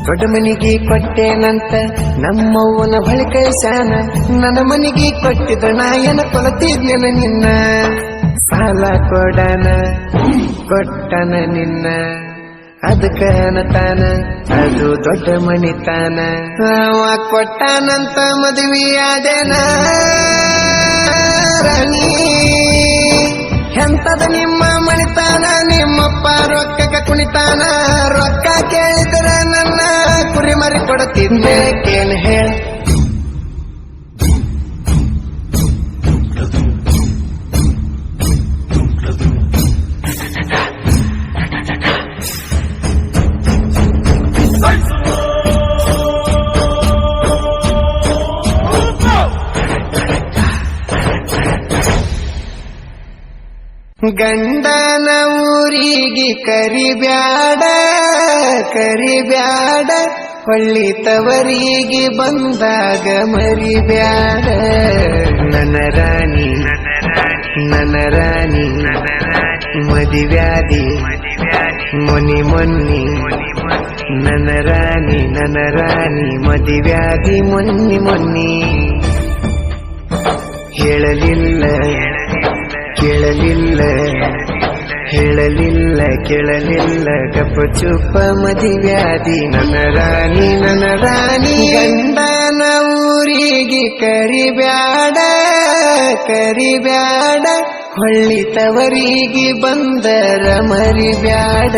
ದೊಡ್ಡ ಮನಿಗೆ ಕೊಟ್ಟೇನಂತ ನಮ್ಮವ್ವನ ಬಳಿ ಕಳಿಸ್ಯಾನ. ನನ್ನ ಮನಿಗೆ ಕೊಟ್ಟಿದ್ದ ನಾಯನ ಕೊಲತಿದ್ನೆನ ನಿನ್ನ. ಸಾಲ ಕೊಟ್ಟನ ನಿನ್ನ ಅದಕ್ಕ ತಾನ ಅದು ದೊಡ್ಡ ಮನಿತಾನ. ಅವ ಕೊಟ್ಟಾನಂತ ಮದುವೆಯಾದೇನ ರಾಣಿ. ಎಂತದ ನಿಮ್ಮ ಮಣಿತಾನ, ನಿಮ್ಮಪ್ಪ ರೊಕ್ಕ ಕುಣಿತಾನ. ರೊಕ್ಕ ಕೇಳಿದ್ರ ನನ್ನ ಕುರಿ ಮರಿ ಕೊಡುತ್ತಿದ್ದೆ ಕೇನ್ ಹೇಳ. ಗಂಡನ ಊರಿಗೆ ಕರಿಬ್ಯಾಡ ಹೊಳ್ಳಿ ತವರಿಗೆ ಬಂದಾಗ ಮರಿಬ್ಯಾಡ. ನನ್ನ ರಾಣಿ ಮದಿವ್ಯಾದಿ ಮೊನ್ನಿ ನನ್ನ ರಾಣಿ ಮದಿವ್ಯಾದಿ ಮೊನ್ನಿ. ಹೇಳಲಿಲ್ಲ ಕೇಳಲಿಲ್ಲ ಗಪ್ಪ ಚುಪ್ಪ ಮದಿವ್ಯಾದಿ ನನ್ನ ರಾಣಿ. ಗಂಡನ ಊರಿಗೆ ಕರಿಬ್ಯಾಡ ಹೊಳ್ಳಿ ತವರಿಗೆ ಬಂದರ ಮರಿಬ್ಯಾಡ.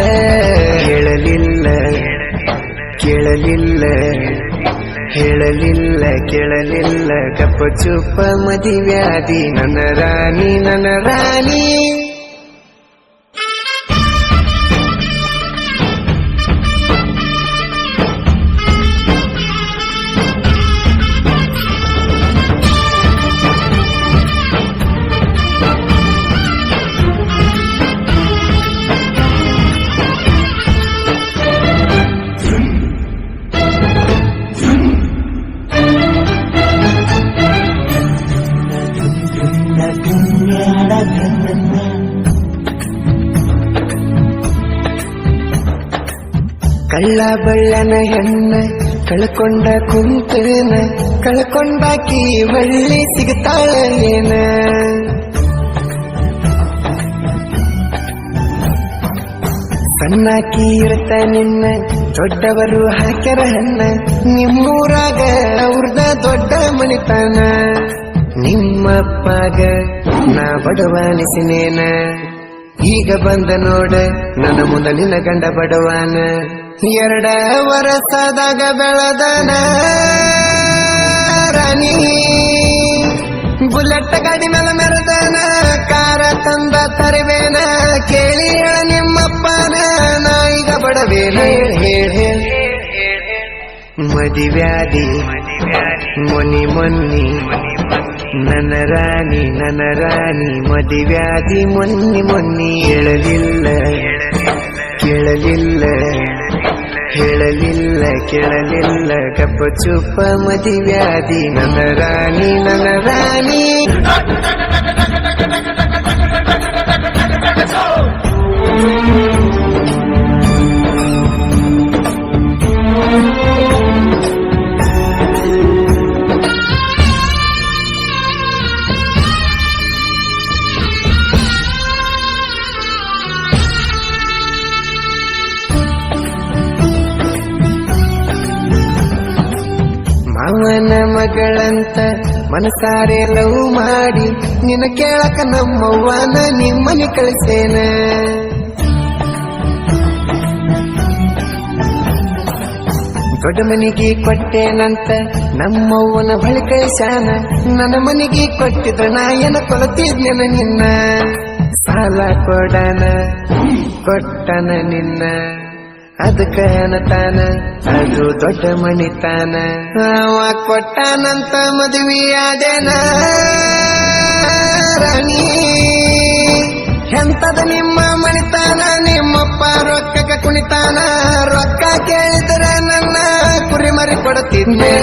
ಕೇಳಲಿಲ್ಲ ಗಪ್ಪ ಚುಪ್ಪ ಮದಿವ್ಯಾದಿ ನನ್ನ ರಾಣಿ. ಕಳ್ಳ ಬಳ್ಳನ ಹೆಣ್ಣ ಕಳ್ಕೊಂಡ ಕುಂತನ, ಕಳ್ಕೊಂಡಾಕಿ ಒಳ್ಳಿ ಸಿಗ್ತಾಳ ಏನ. ಸಣ್ಣಾಕಿ ಇರ್ತ ನಿನ್ನ ದೊಡ್ಡವರು ಹಾಕ್ಯಾರ ಹಣ್ಣ. ನಿಮ್ಮೂರಾಗ ಅವ್ರದ ದೊಡ್ಡ ಮನಿತಾನ. ನಿಮ್ಮಪ್ಪಗ ನಾ ಬಡವಾನಿಸಿನೇನ. ಈಗ ಬಂದ ನೋಡ ನನ್ನ ಮುಂದ ನಿನ್ನ ಗಂಡ ಬಡವಾನ. 2 ವರ್ಷದಾಗ ಬೆಳದನ ರಾಣಿ. ಬುಲೆಟ್ ಗಾಡಿ ಮೇಲೆ ಮೆರೆದನ, ಕಾರ ತಂದ ತರಿವೇನ. ಕೇಳಿ ಹೇಳ ನಿಮ್ಮಪ್ಪನ ನಾ ಈಗ ಬಡವೇನ. ಹೇಳ ಮದಿವ್ಯಾದಿ ಮೊನ್ನಿ ನನ್ನ ರಾಣಿ ಮದಿವ್ಯಾದಿ ಮೊನ್ನಿ. ಕೇಳಲಿಲ್ಲ ಗಪ್ಪ ಚುಪ್ಪ ಮದಿವ್ಯಾದಿ ನನ್ನ ರಾಣಿ. ಮಾವನ ಮಗಳಂತ ಮನಸಾರೆ ಲವ್ ಮಾಡಿ ನಿನ್ನ ಕೇಳಕ ನಮ್ಮವ್ವನ ನಿಮ್ಮನೆ ಕಳಿಸೇನ. ದೊಡ್ಡ ಮನಿಗೆ ಕೊಟ್ಟೇನಂತ ನಮ್ಮವ್ವನ ಬಳಿ ಕಳಿಸ್ಯಾನ. ನನ್ನ ಮನಿಗೆ ಕೊಟ್ಟಿದ್ರ ನಾಯನ ಕೊಲತಿದ್ನೆನ ನಿನ್ನ. ಸಾಲ ಕೊಟ್ಟನ ನಿನ್ನ ಅದಕ್ಕ ತಾನ ಅದು ದೊಡ್ಡ ಮನಿತಾನ. ಅವ ಕೊಟ್ಟಾನಂತ ಮದುವೆಯಾದೇನ ರಾಣಿ. ಎಂತದ ನಿಮ್ಮ ಮಣಿತಾನ, ನಿಮ್ಮಪ್ಪ ರೊಕ್ಕ ಕುಣಿತಾನ. ರೊಕ್ಕ ಕೇಳಿದ್ರ ನನ್ನ ಕುರಿ ಮರಿ ಕೊಡುತ್ತಿದ್ದೆ